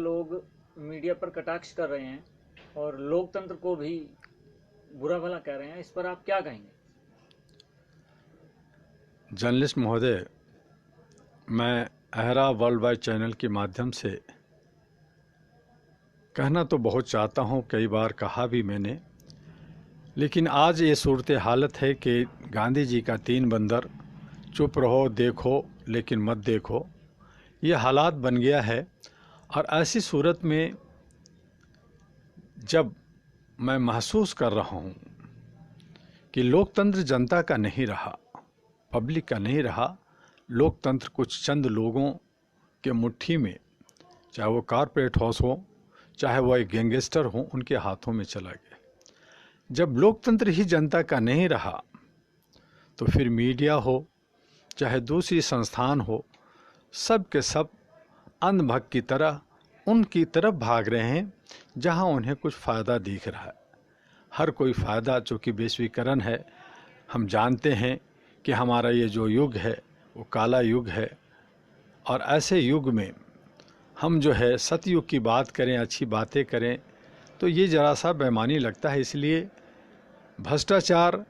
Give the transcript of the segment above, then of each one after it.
लोग मीडिया पर कटाक्ष कर रहे हैं और लोकतंत्र को भी बुरा भला कह रहे हैं, इस पर आप क्या कहेंगे? जर्नलिस्ट महोदय, मैं अहरा वर्ल्ड वाइड चैनल के माध्यम से कहना तो बहुत चाहता हूँ, कई बार कहा भी मैंने, लेकिन आज ये सूरत हालत है कि गांधी जी का 3 बंदर, चुप रहो देखो लेकिन मत देखो, ये हालात बन गया है। और ऐसी सूरत में जब मैं महसूस कर रहा हूँ कि लोकतंत्र जनता का नहीं रहा, पब्लिक का नहीं रहा, लोकतंत्र कुछ चंद लोगों के मुट्ठी में, चाहे वो कॉरपोरेट हाउस हो, चाहे वो एक गैंगस्टर हो, उनके हाथों में चला गया। जब लोकतंत्र ही जनता का नहीं रहा तो फिर मीडिया हो चाहे दूसरी संस्थान हो, सब के सब अंधभक्त की तरह उनकी तरफ भाग रहे हैं जहां उन्हें कुछ फ़ायदा दिख रहा है। हर कोई फ़ायदा, चूँकि वैश्वीकरण है, हम जानते हैं कि हमारा ये जो युग है वो काला युग है। और ऐसे युग में हम जो है सतयुग की बात करें, अच्छी बातें करें, तो ये ज़रा सा बेईमानी लगता है। इसलिए भ्रष्टाचार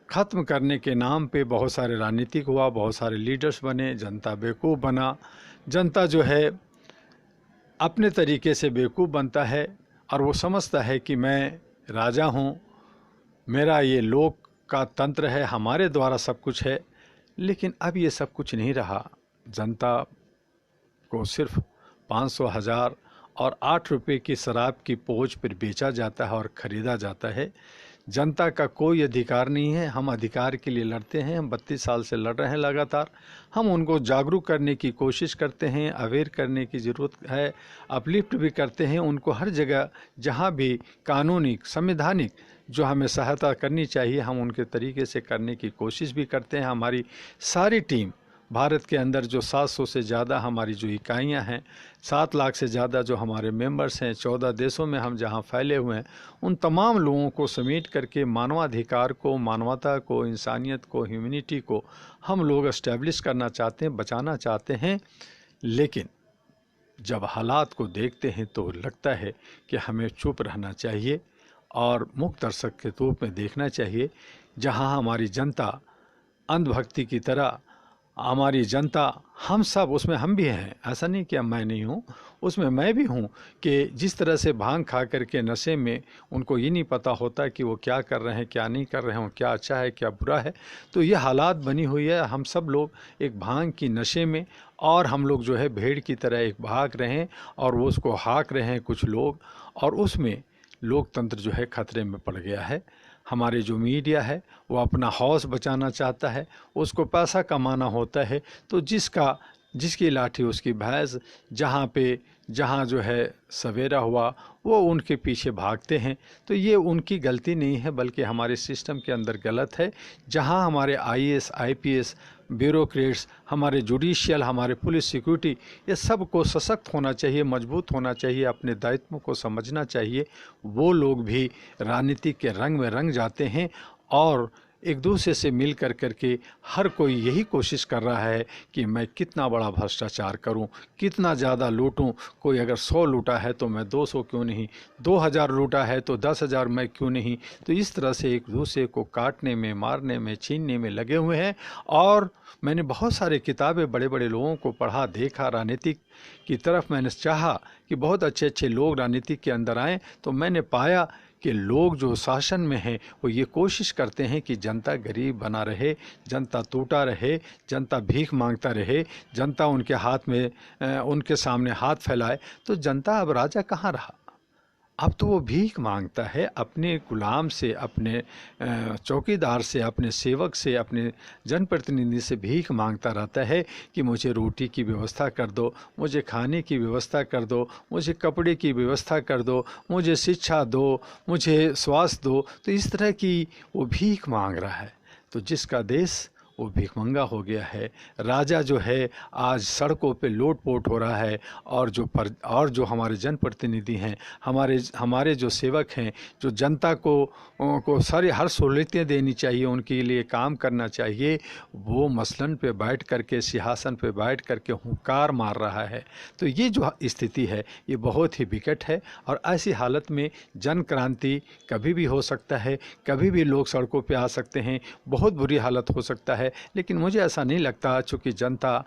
ख़त्म करने के नाम पे बहुत सारे राजनीतिक हुआ, बहुत सारे लीडर्स बने, जनता बेवकूफ़ बना। जनता जो है अपने तरीके से बेवकूफ़ बनता है और वो समझता है कि मैं राजा हूँ, मेरा ये लोक का तंत्र है, हमारे द्वारा सब कुछ है। लेकिन अब ये सब कुछ नहीं रहा। जनता को सिर्फ 500, 1000 और 8 रुपये की शराब की पोंच पर बेचा जाता है और ख़रीदा जाता है। जनता का कोई अधिकार नहीं है। हम अधिकार के लिए लड़ते हैं, हम 32 साल से लड़ रहे हैं लगातार। हम उनको जागरूक करने की कोशिश करते हैं, अवेयर करने की ज़रूरत है, अपलिफ्ट भी करते हैं उनको हर जगह जहां भी कानूनी संवैधानिक जो हमें सहायता करनी चाहिए, हम उनके तरीके से करने की कोशिश भी करते हैं। हमारी सारी टीम, भारत के अंदर जो 700 से ज़्यादा हमारी जो इकाइयाँ हैं, 7 लाख से ज़्यादा जो हमारे मेंबर्स हैं, 14 देशों में हम जहाँ फैले हुए हैं, उन तमाम लोगों को समेट करके मानवाधिकार को, मानवता को, इंसानियत को, ह्यूमैनिटी को हम लोग एस्टेब्लिश करना चाहते हैं, बचाना चाहते हैं। लेकिन जब हालात को देखते हैं तो लगता है कि हमें चुप रहना चाहिए और मुक्त दर्शक के रूप में देखना चाहिए। जहाँ हमारी जनता अंधभक्ति की तरह, हमारी जनता, हम सब उसमें, हम भी हैं, ऐसा नहीं कि मैं नहीं हूँ, उसमें मैं भी हूँ, कि जिस तरह से भांग खा करके नशे में उनको ये नहीं पता होता कि वो क्या कर रहे हैं, क्या नहीं कर रहे हैं, क्या अच्छा है क्या बुरा है। तो ये हालात बनी हुई है। हम सब लोग एक भांग की नशे में, और हम लोग जो है भेड़ की तरह एक भाग रहे हैं और वो उसको हाँक रहे हैं कुछ लोग, और उसमें लोकतंत्र जो है खतरे में पड़ गया है। हमारे जो मीडिया है वो अपना हौस बचाना चाहता है, उसको पैसा कमाना होता है, तो जिसकी लाठी उसकी भैंस, जहाँ जो है सवेरा हुआ वो उनके पीछे भागते हैं। तो ये उनकी गलती नहीं है, बल्कि हमारे सिस्टम के अंदर गलत है। जहाँ हमारे IAS, IPS, ब्यूरोक्रेट्स, हमारे जुडिशियल, हमारे पुलिस, सिक्योरिटी, ये सब को सशक्त होना चाहिए, मजबूत होना चाहिए, अपने दायित्वों को समझना चाहिए। वो लोग भी राजनीति के रंग में रंग जाते हैं और एक दूसरे से मिल कर करके हर कोई यही कोशिश कर रहा है कि मैं कितना बड़ा भ्रष्टाचार करूं, कितना ज़्यादा लूटूं। कोई अगर 100 लूटा है तो मैं 200 क्यों नहीं, 2000 लूटा है तो 10,000 मैं क्यों नहीं। तो इस तरह से एक दूसरे को काटने में, मारने में, छीनने में लगे हुए हैं। और मैंने बहुत सारे किताबें बड़े बड़े लोगों को पढ़ा, देखा, राजनीतिक की तरफ मैंने चाहा कि बहुत अच्छे अच्छे लोग राजनीतिक के अंदर आएँ, तो मैंने पाया कि लोग जो शासन में हैं वो ये कोशिश करते हैं कि जनता गरीब बना रहे, जनता टूटा रहे, जनता भीख मांगता रहे, जनता उनके हाथ में उनके सामने हाथ फैलाए। तो जनता अब राजा कहाँ रहा? अब तो वो भीख मांगता है अपने गुलाम से, अपने चौकीदार से, अपने सेवक से, अपने जनप्रतिनिधि से भीख मांगता रहता है कि मुझे रोटी की व्यवस्था कर दो, मुझे खाने की व्यवस्था कर दो, मुझे कपड़े की व्यवस्था कर दो, मुझे शिक्षा दो, मुझे स्वास्थ्य दो। तो इस तरह की वो भीख मांग रहा है। तो जिसका देश वो भिखमंगा हो गया है। राजा जो है आज सड़कों पे लोट-पोट हो रहा है, और जो हमारे जनप्रतिनिधि हैं, हमारे जो सेवक हैं, जो जनता को सारी हर सहूलियतें देनी चाहिए, उनके लिए काम करना चाहिए, वो मसलन पे बैठ करके, सिंहासन पे बैठ करके हुंकार मार रहा है। तो ये जो स्थिति है ये बहुत ही विकट है, और ऐसी हालत में जन क्रांति कभी भी हो सकता है, कभी भी लोग सड़कों पे आ सकते हैं, बहुत बुरी हालत हो सकता है। लेकिन मुझे ऐसा नहीं लगता, चूँकि जनता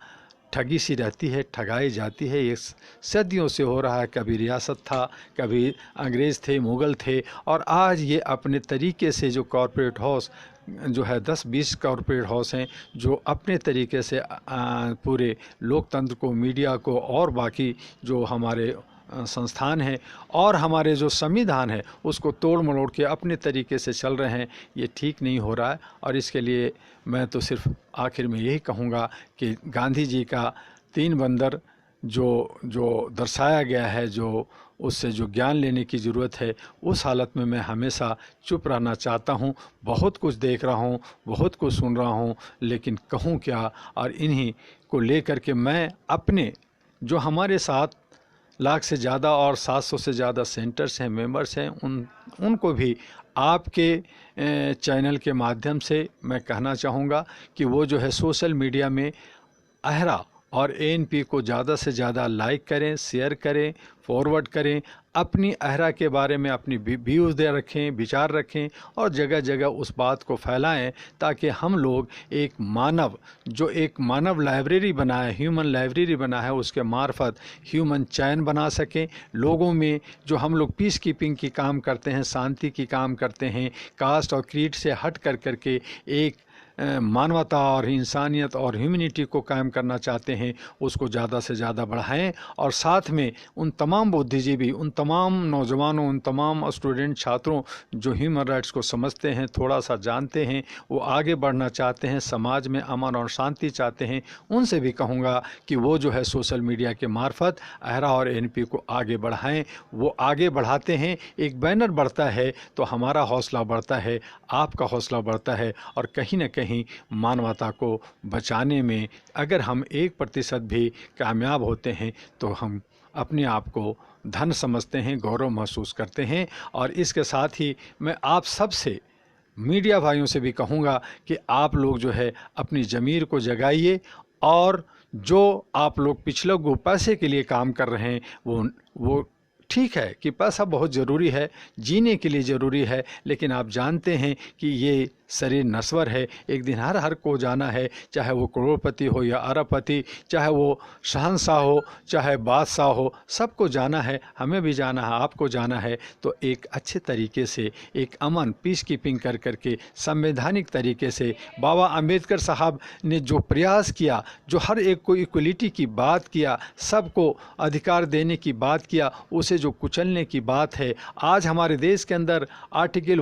ठगी सी रहती है, ठगाई जाती है। ये सदियों से हो रहा है, कभी रियासत था, कभी अंग्रेज़ थे, मुग़ल थे, और आज ये अपने तरीके से जो कॉरपोरेट हाउस जो है 10-20 कॉरपोरेट हाउस हैं, जो अपने तरीके से पूरे लोकतंत्र को, मीडिया को, और बाकी जो हमारे संस्थान हैं और हमारे जो संविधान है उसको तोड़ मरोड़ के अपने तरीके से चल रहे हैं। ये ठीक नहीं हो रहा है, और इसके लिए मैं तो सिर्फ आखिर में यही कहूँगा कि गांधी जी का 3 बंदर जो दर्शाया गया है, जो उससे जो ज्ञान लेने की ज़रूरत है, उस हालत में मैं हमेशा चुप रहना चाहता हूँ। बहुत कुछ देख रहा हूँ, बहुत कुछ सुन रहा हूँ, लेकिन कहूँ क्या। और इन्हीं को लेकर के मैं अपने जो हमारे 7 लाख से ज़्यादा और 700 से ज़्यादा सेंटर्स हैं, मेंबर्स हैं, उनको भी आपके चैनल के माध्यम से मैं कहना चाहूँगा कि वो जो है सोशल मीडिया में अहरा और एएनपी को ज़्यादा से ज़्यादा लाइक करें, शेयर करें, फॉरवर्ड करें, अपनी अहरा के बारे में अपनी व्यूज़ दे रखें, विचार रखें, और जगह जगह उस बात को फैलाएं, ताकि हम लोग एक मानव लाइब्रेरी बना है, ह्यूमन लाइब्रेरी बना है, उसके मार्फत ह्यूमन चैन बना सकें। लोगों में जो हम लोग पीस कीपिंग की काम करते हैं, शांति की काम करते हैं, कास्ट और क्रीड से हट कर करके एक मानवता और इंसानियत और ह्यूमैनिटी को कायम करना चाहते हैं, उसको ज़्यादा से ज़्यादा बढ़ाएं। और साथ में उन तमाम बुद्धिजीवी, उन तमाम नौजवानों, उन तमाम स्टूडेंट छात्रों जो ह्यूमन राइट्स को समझते हैं, थोड़ा सा जानते हैं, वो आगे बढ़ना चाहते हैं, समाज में अमन और शांति चाहते हैं, उनसे भी कहूँगा कि वो जो है सोशल मीडिया के मार्फत अहरा और एएनपी को आगे बढ़ाएं। वो आगे बढ़ाते हैं, एक बैनर बढ़ता है तो हमारा हौसला बढ़ता है, आपका हौसला बढ़ता है, और कहीं न कहीं मानवता को बचाने में अगर हम 1% भी कामयाब होते हैं तो हम अपने आप को धन समझते हैं, गौरव महसूस करते हैं। और इसके साथ ही मैं आप सबसे, मीडिया भाइयों से भी कहूँगा कि आप लोग जो है अपनी ज़मीर को जगाइए, और जो आप लोग पिछले को पैसे के लिए काम कर रहे हैं, वो ठीक है कि पैसा बहुत ज़रूरी है, जीने के लिए ज़रूरी है, लेकिन आप जानते हैं कि ये शरीर नश्वर है, एक दिन हर को जाना है, चाहे वो करोड़पति हो या अरबपति, चाहे वो शहंशाह हो, चाहे बादशाह हो, सबको जाना है, हमें भी जाना है, आपको जाना है। तो एक अच्छे तरीके से, एक अमन पीस कीपिंग कर करके, संवैधानिक तरीके से बाबा अंबेडकर साहब ने जो प्रयास किया, जो हर एक को इक्वलिटी की बात किया, सबको अधिकार देने की बात किया, उसे जो कुचलने की बात है, आज हमारे देश के अंदर आर्टिकल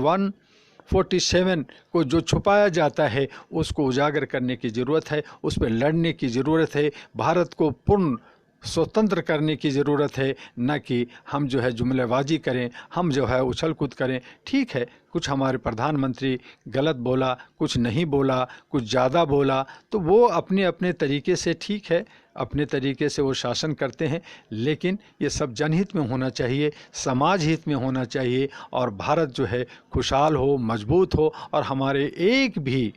147 को जो छुपाया जाता है, उसको उजागर करने की ज़रूरत है, उस पर लड़ने की ज़रूरत है, भारत को पूर्ण स्वतंत्र करने की ज़रूरत है, न कि हम जो है जुमलेबाजी करें, हम जो है उछल कूद करें। ठीक है, कुछ हमारे प्रधानमंत्री गलत बोला, कुछ नहीं बोला, कुछ ज़्यादा बोला, तो वो अपने अपने तरीके से ठीक है, अपने तरीके से वो शासन करते हैं, लेकिन ये सब जनहित में होना चाहिए, समाज हित में होना चाहिए, और भारत जो है खुशहाल हो, मजबूत हो, और हमारे एक भी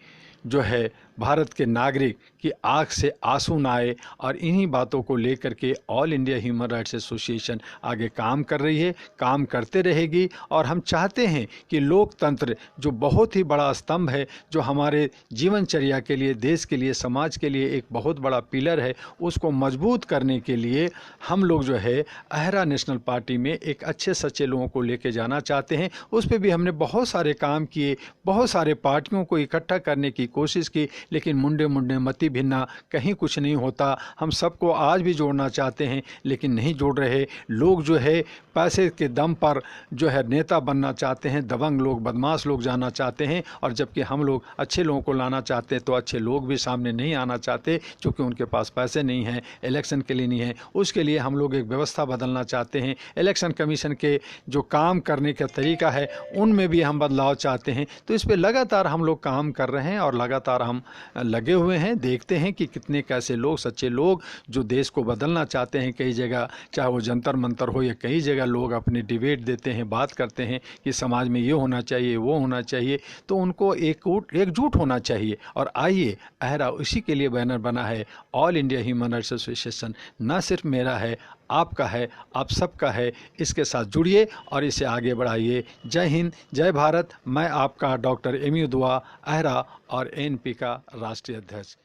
जो है भारत के नागरिक की आँख से आंसू ना आए। और इन्हीं बातों को लेकर के all India human rights association आगे काम कर रही है, काम करते रहेगी। और हम चाहते हैं कि लोकतंत्र जो बहुत ही बड़ा स्तंभ है, जो हमारे जीवनचर्या के लिए, देश के लिए, समाज के लिए एक बहुत बड़ा पिलर है, उसको मजबूत करने के लिए हम लोग जो है अहरा नेशनल पार्टी में एक अच्छे सच्चे लोगों को लेके जाना चाहते हैं। उस पर भी हमने बहुत सारे काम किए, बहुत सारे पार्टियों को इकट्ठा करने की कोशिश की, लेकिन मुंडे मति भिन्ना, कहीं कुछ नहीं होता। हम सबको आज भी जोड़ना चाहते हैं, लेकिन नहीं जोड़ रहे। लोग जो है पैसे के दम पर जो है नेता बनना चाहते हैं, दबंग लोग, बदमाश लोग जाना चाहते हैं, और जबकि हम लोग अच्छे लोगों को लाना चाहते हैं, तो अच्छे लोग भी सामने नहीं आना चाहते, क्योंकि उनके पास पैसे नहीं हैं, इलेक्शन के लिए नहीं है। उसके लिए हम लोग एक व्यवस्था बदलना चाहते हैं। इलेक्शन कमीशन के जो काम करने का तरीका है, उनमें भी हम बदलाव चाहते हैं। तो इस पर लगातार हम लोग काम कर रहे हैं, और लगातार हम लगे हुए हैं। देखते हैं कि कितने कैसे लोग, सच्चे लोग जो देश को बदलना चाहते हैं। कई जगह, चाहे वो जंतर मंतर हो या कई जगह, लोग अपने डिबेट देते हैं, बात करते हैं कि समाज में ये होना चाहिए, वो होना चाहिए। तो उनको एकजुट होना चाहिए। और आइए, अहरा उसी के लिए बैनर बना है, all India human rights association. ना सिर्फ मेरा है, आपका है, आप सबका है। इसके साथ जुड़िए और इसे आगे बढ़ाइए। जय हिंद, जय भारत। मैं आपका डॉक्टर एमयू दुआ, अहरा और एएनपी का राष्ट्रीय अध्यक्ष।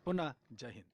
पुनः जय हिंद।